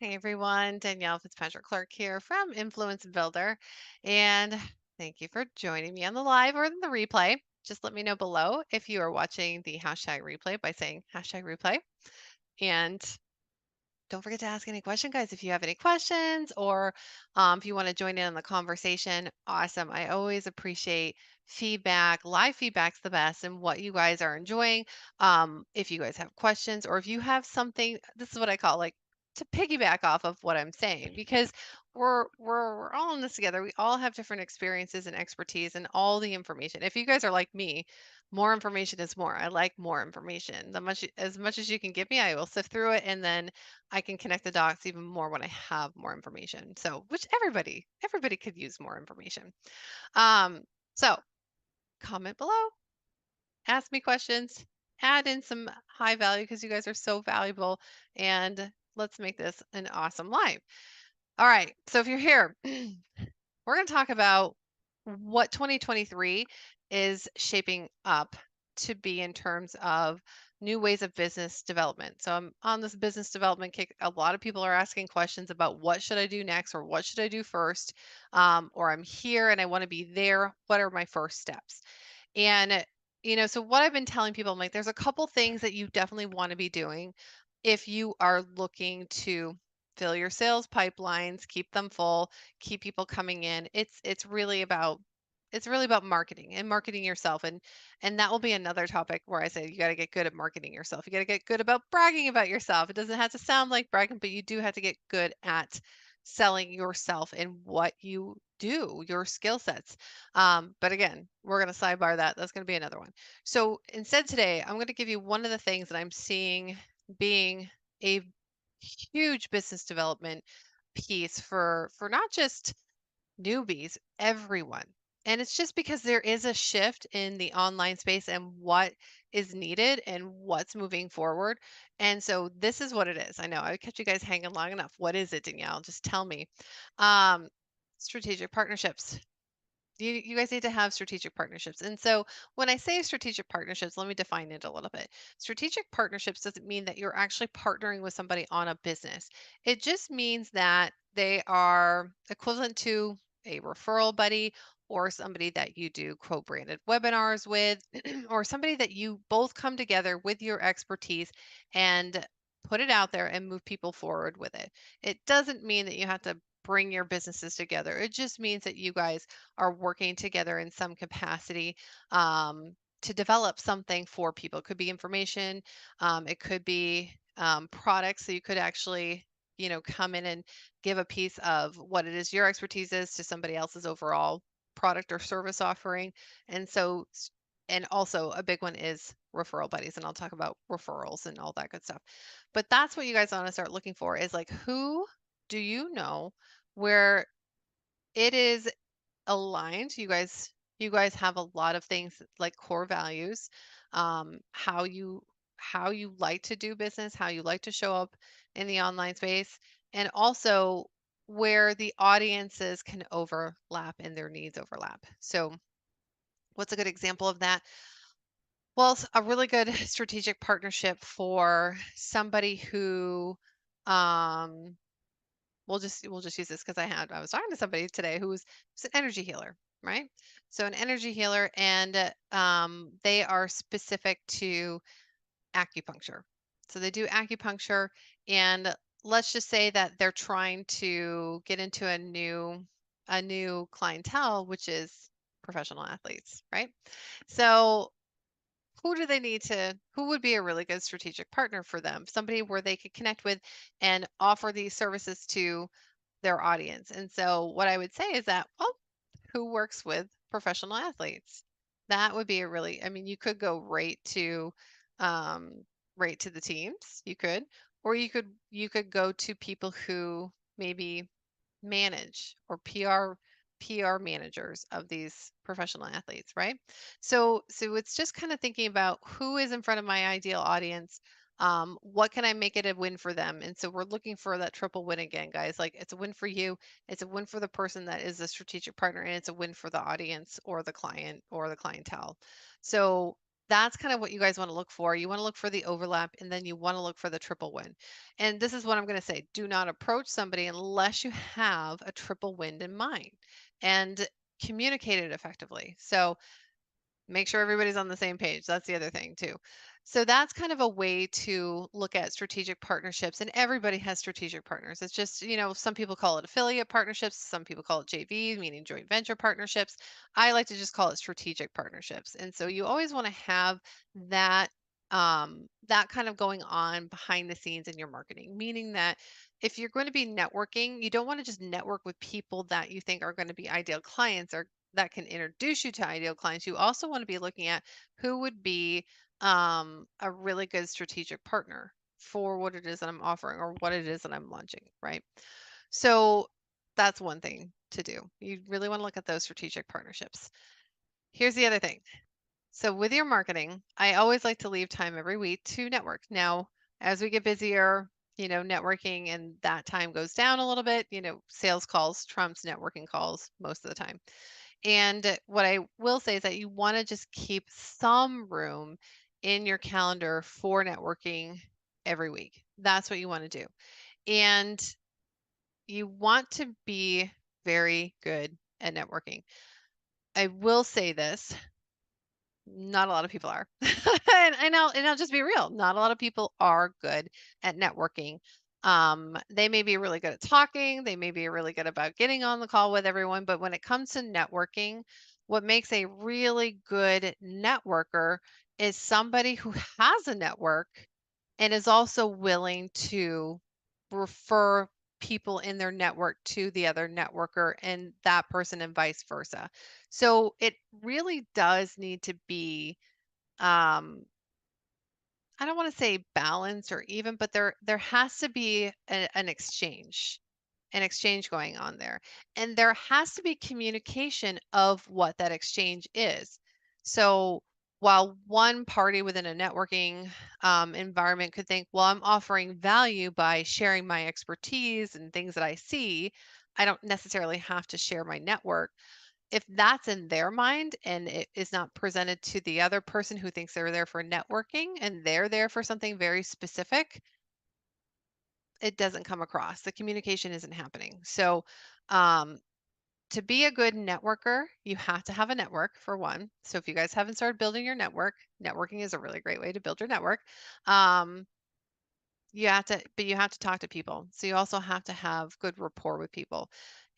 Hey everyone, Danielle Fitzpatrick Clark here from Influence Builder. And thank you for joining me on the live or the replay. Just let me know below if you are watching the hashtag replay by saying hashtag replay. And don't forget to ask any question, guys. If you have any questions or if you want to join in on the conversation, awesome. I always appreciate feedback. Live feedback's the best and what you guys are enjoying. If you guys have questions or if you have something, this is what I call like to piggyback off of what I'm saying because we're all in this together. We all have different experiences and expertise and all the information. If you guys are like me, more information is more. I like more information. As much as you can give me, I will sift through it and then I can connect the dots even more when I have more information. So, which everybody could use more information. So comment below, ask me questions, add in some high value because you guys are so valuable, and let's make this an awesome live. All right. So if you're here, we're going to talk about what 2023 is shaping up to be in terms of new ways of business development. So I'm on this business development kick. A lot of people are asking questions about what should I do next or what should I do first, or I'm here and I want to be there. What are my first steps? And so what I've been telling people, I'm like, there's a couple things that you definitely want to be doing if you are looking to fill your sales pipelines, keep them full, keep people coming in. It's really about marketing and marketing yourself, and that will be another topic where I say you got to get good at marketing yourself. You got to get good about bragging about yourself. It doesn't have to sound like bragging, but you do have to get good at selling yourself and what you do, your skill sets. But again, we're going to sidebar that. That's going to be another one. So instead today, I'm going to give you one of the things that I'm seeing being a huge business development piece for not just newbies, everyone. And it's just because there is a shift in the online space and what is needed and what's moving forward. And so this is what it is. I know I kept you guys hanging long enough. What is it, Danielle? Just tell me. Um, Strategic partnerships. You guys need to have strategic partnerships. And so when I say strategic partnerships, let me define it a little bit. Strategic partnerships doesn't mean that you're actually partnering with somebody on a business. It just means that they are equivalent to a referral buddy or somebody that you do co-branded webinars with or somebody that you both come together with your expertise and put it out there and move people forward with it. It doesn't mean that you have to bring your businesses together. It just means that you guys are working together in some capacity to develop something for people. It could be information, it could be products. So you could actually, come in and give a piece of what it is your expertise is to somebody else's overall product or service offering. And so, and also a big one is referral buddies. And I'll talk about referrals and all that good stuff. But that's what you guys want to start looking for is like, who do you know where it is aligned. You guys have a lot of things like core values, how you like to do business, how you like to show up in the online space, and also where the audiences can overlap and their needs overlap. So, what's a good example of that? Well, a really good strategic partnership for somebody who um we'll just use this because I was talking to somebody today who's an energy healer, right? So an energy healer, and they are specific to acupuncture. So they do acupuncture, and let's just say that they're trying to get into a new clientele, which is professional athletes, right? So who would be a really good strategic partner for them? Somebody where they could connect with and offer these services to their audience. And so what I would say is that, well, who works with professional athletes? That would be I mean, you could go um, right to the teams, you could, or you could go to people who maybe manage or PR managers of these professional athletes, right? So it's just kind of thinking about who is in front of my ideal audience. What can I make it a win for them? And so we're looking for that triple win again, guys. Like it's a win for you, it's a win for the person that is a strategic partner, and it's a win for the audience or the client or the clientele. So that's kind of what you guys want to look for. You want to look for the overlap, and then you want to look for the triple win. And this is what I'm going to say. Do not approach somebody unless you have a triple win in mind and communicate it effectively. So make sure everybody's on the same page. That's the other thing too. So that's kind of a way to look at strategic partnerships, and everybody has strategic partners. It's just, some people call it affiliate partnerships, some people call it JV, meaning joint venture partnerships. I like to just call it strategic partnerships. And so you always want to have that that kind of going on behind the scenes in your marketing, meaning that if you're going to be networking, you don't want to just network with people that you think are going to be ideal clients or that can introduce you to ideal clients. You also want to be looking at who would be a really good strategic partner for what it is that I'm offering or what it is that I'm launching, right? So that's one thing to do. You really want to look at those strategic partnerships. Here's the other thing. So with your marketing, I always like to leave time every week to network. Now, as we get busier, networking and that time goes down a little bit, sales calls trumps networking calls most of the time. And what I will say is that you want to just keep some room in your calendar for networking every week. That's what you want to do. And you want to be very good at networking. I will say this, not a lot of people are. and I'll just be real. Not a lot of people are good at networking. They may be really good at talking, they may be really good about getting on the call with everyone, but when it comes to networking, what makes a really good networker is somebody who has a network and is also willing to refer people in their network to the other networker and that person and vice versa. So it really does need to be I don't want to say balance or even, but there has to be an exchange going on there. And there has to be communication of what that exchange is. So while one party within a networking environment could think, well, I'm offering value by sharing my expertise and things that I see, I don't necessarily have to share my network. If that's in their mind and it is not presented to the other person who thinks they're there for networking and they're there for something very specific, it doesn't come across. The communication isn't happening. So, to be a good networker, you have to have a network for one. So, if you guys haven't started building your network, networking is a really great way to build your network. Um, you have to talk to people. So you also have to have good rapport with people.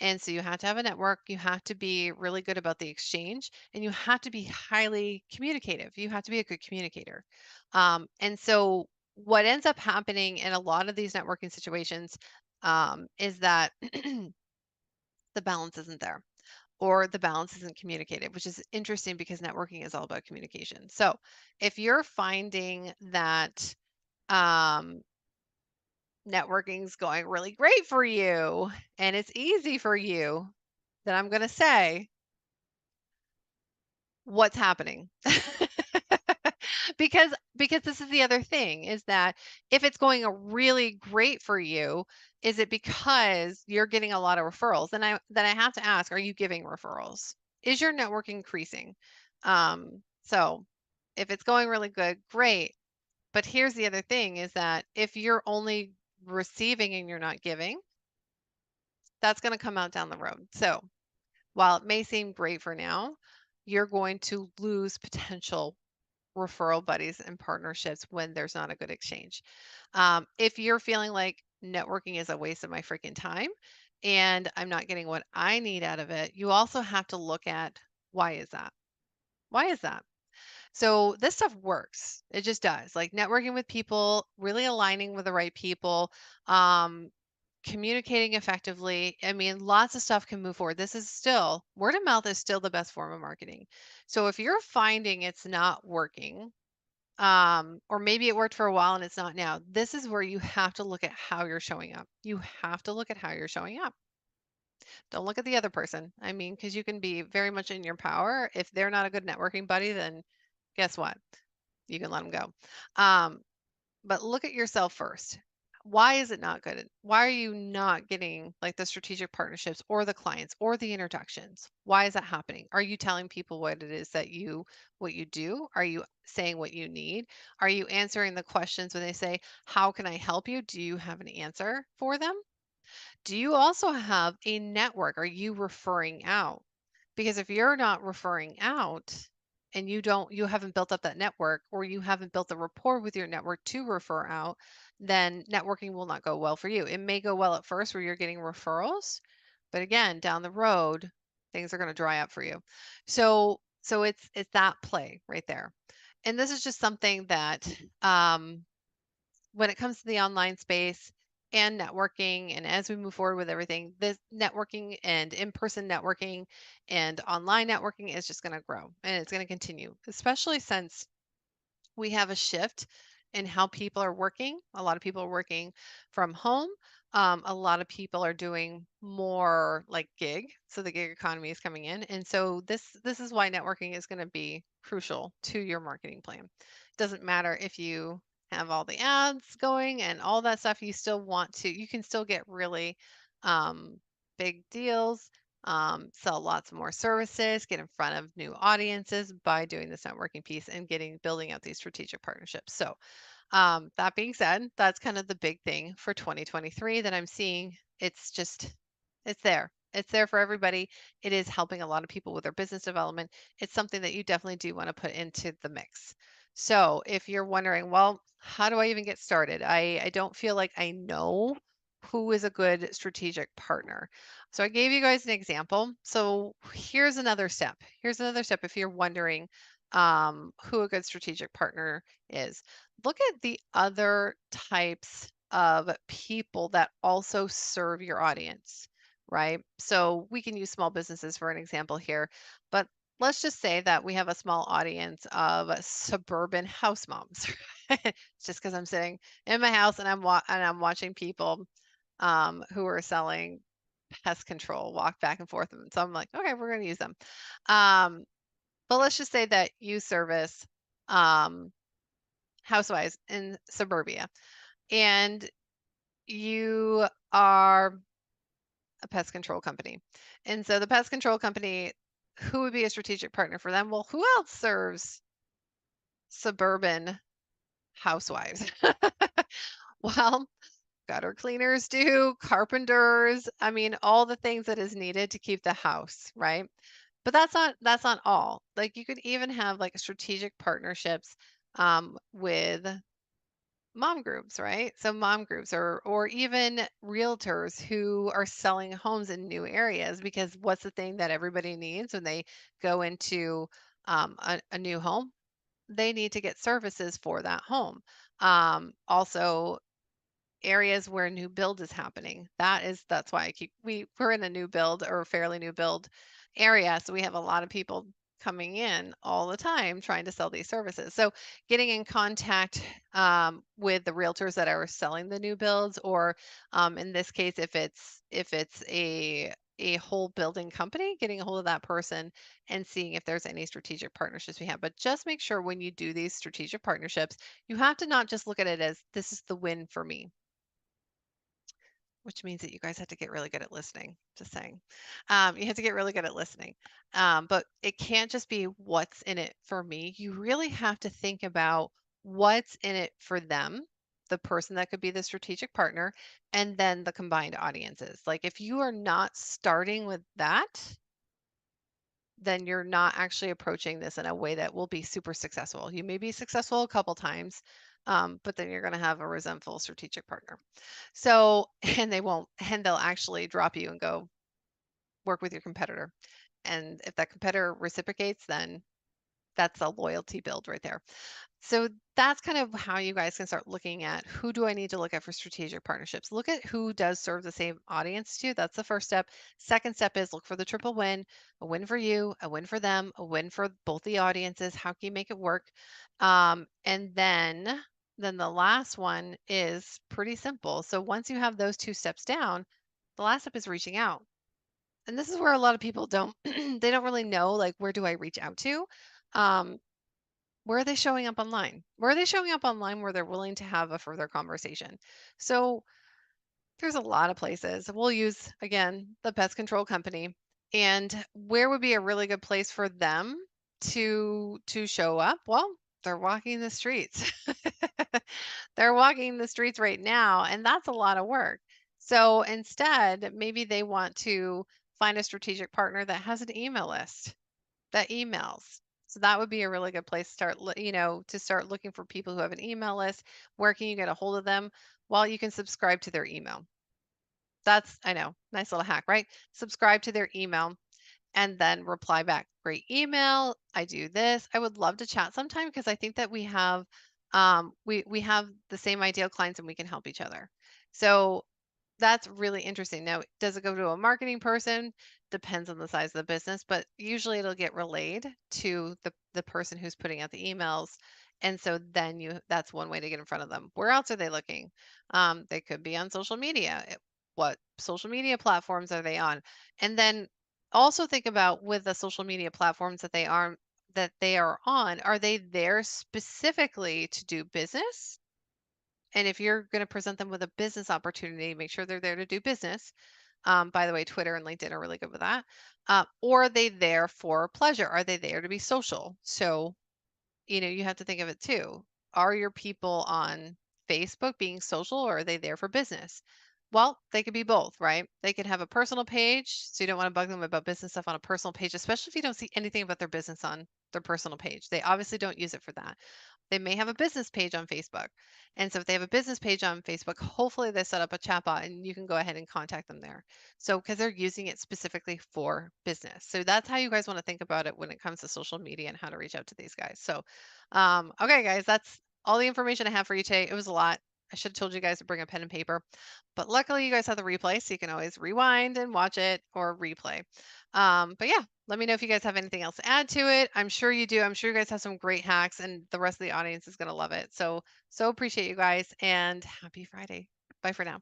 And so you have to have a network. You have to be really good about the exchange and you have to be highly communicative. You have to be a good communicator. And so what ends up happening in a lot of these networking situations is that the balance isn't there or the balance isn't communicated, which is interesting because networking is all about communication. So if you're finding that, um, networking's going really great for you and it's easy for you, then I'm going to say, what's happening? because this is the other thing is that if it's going really great for you, is it because you're getting a lot of referrals? Then I have to ask, are you giving referrals? Is your network increasing? So if it's going really good, great. But here's the other thing is that if you're only receiving and you're not giving, that's going to come out down the road. So while it may seem great for now, you're going to lose potential referral buddies and partnerships when there's not a good exchange. If you're feeling like networking is a waste of my freaking time and I'm not getting what I need out of it, you also have to look at why is that? Why is that? So this stuff works. It just does. Like networking with people, really aligning with the right people, um, communicating effectively. I mean, lots of stuff can move forward. This is still, word of mouth is still the best form of marketing. So if you're finding it's not working, or maybe it worked for a while and it's not now, this is where you have to look at how you're showing up. You have to look at how you're showing up. Don't look at the other person. I mean, because you can be very much in your power. If they're not a good networking buddy, then guess what? You can let them go. But look at yourself first. Why is it not good? Why are you not getting like the strategic partnerships or the clients or the introductions? Why is that happening? Are you telling people what it is that what you do? Are you saying what you need? Are you answering the questions when they say, "How can I help you?" Do you have an answer for them? Do you also have a network? Are you referring out? Because if you're not referring out and you haven't built up that network or you haven't built a rapport with your network to refer out, then networking will not go well for you. It may go well at first where you're getting referrals, but again, down the road, things are going to dry up for you. So it's that play right there. And this is just something that when it comes to the online space and networking, and as we move forward with everything, this networking and in-person networking and online networking is just going to grow and it's going to continue, especially since we have a shift in how people are working. A lot of people are working from home. A lot of people are doing more like gig, so the gig economy is coming in, and so this is why networking is going to be crucial to your marketing plan. It doesn't matter if you have all the ads going and all that stuff. You still want to. You can still get really um, big deals, sell lots more services, get in front of new audiences by doing this networking piece and building out these strategic partnerships. So, that being said, that's kind of the big thing for 2023 that I'm seeing. It's there. It's there for everybody. It is helping a lot of people with their business development. It's something that you definitely do want to put into the mix. So, if you're wondering, well, how do I even get started? I don't feel like I know who is a good strategic partner. So I gave you guys an example. So here's another step. Here's another step if you're wondering who a good strategic partner is. Look at the other types of people that also serve your audience, right? So we can use small businesses for an example here, but let's just say that we have a small audience of suburban house moms. It's just because I'm sitting in my house and I'm watching people who are selling pest control walk back and forth. And so I'm like, okay, we're going to use them. Um, but let's just say that you service um, housewives in suburbia and you are a pest control company. And so the pest control company, who would be a strategic partner for them? Well, who else serves suburban housewives? Well, gutter cleaners do, carpenters, I mean, all the things that is needed to keep the house, right? But that's not all. Like you could even have like strategic partnerships with mom groups, right? So mom groups or even realtors who are selling homes in new areas because what's the thing that everybody needs when they go into a new home? They need to get services for that home. Also areas where new build is happening. That's why we're in a new build or fairly new build area. So we have a lot of people coming in all the time trying to sell these services. So getting in contact with the realtors that are selling the new builds, or in this case, if it's a whole building company, getting a hold of that person and seeing if there's any strategic partnerships we have. But just make sure when you do these strategic partnerships, you have to not just look at it as this is the win for me, which means that you guys have to get really good at listening. Just saying. You have to get really good at listening. But it can't just be what's in it for me. You really have to think about what's in it for them, the person that could be the strategic partner, and then the combined audiences. Like if you are not starting with that, then you're not actually approaching this in a way that will be super successful. You may be successful a couple times, but then you're going to have a resentful strategic partner. So, and they'll actually drop you and go work with your competitor. And if that competitor reciprocates, then that's a loyalty build right there. So that's kind of how you guys can start looking at who do I need to look at for strategic partnerships. Look at who does serve the same audience to you. That's the first step. Second step is look for the triple win, a win for you, a win for them, a win for both the audiences. How can you make it work? And then the last one is pretty simple. So once you have those two steps down, the last step is reaching out. And this is where a lot of people don't they don't really know like where do I reach out to? Um, Where are they showing up online? Where are they showing up online where they're willing to have a further conversation? So there's a lot of places. We'll use, again, the pest control company. And where would be a really good place for them to show up? Well, they're walking the streets. They're walking the streets right now, and that's a lot of work. So instead, maybe they want to find a strategic partner that has an email list that emails. So that would be a really good place to start, to start looking for people who have an email list. Where can you get a hold of them? Well, you can subscribe to their email. That's, I know, nice little hack, right? Subscribe to their email and then reply back. Great email. I do this. I would love to chat sometime because I think that we have the same ideal clients and we can help each other. So that's really interesting. Now, does it go to a marketing person? Depends on the size of the business, but usually it'll get relayed to the person who's putting out the emails. And so then that's one way to get in front of them. Where else are they looking? They could be on social media. What social media platforms are they on? And then also think about with the social media platforms that they are on, are they there specifically to do business? And if you're going to present them with a business opportunity, make sure they're there to do business. By the way, Twitter and LinkedIn are really good with that. Or are they there for pleasure? Are they there to be social? So, you have to think of it too. Are your people on Facebook being social or are they there for business? Well, they could be both, right? They could have a personal page, so you don't want to bug them about business stuff on a personal page, especially if you don't see anything about their business on their personal page. They obviously don't use it for that. They may have a business page on Facebook. And so if they have a business page on Facebook, hopefully they set up a chatbot and you can go ahead and contact them there. So because they're using it specifically for business. So that's how you guys want to think about it when it comes to social media and how to reach out to these guys. So okay, guys, that's all the information I have for you today. It was a lot. I should have told you guys to bring a pen and paper, but luckily you guys have the replay, so you can always rewind and watch it or replay. But yeah, let me know if you guys have anything else to add to it. I'm sure you do. I'm sure you guys have some great hacks, and the rest of the audience is going to love it. So appreciate you guys, and happy Friday. Bye for now.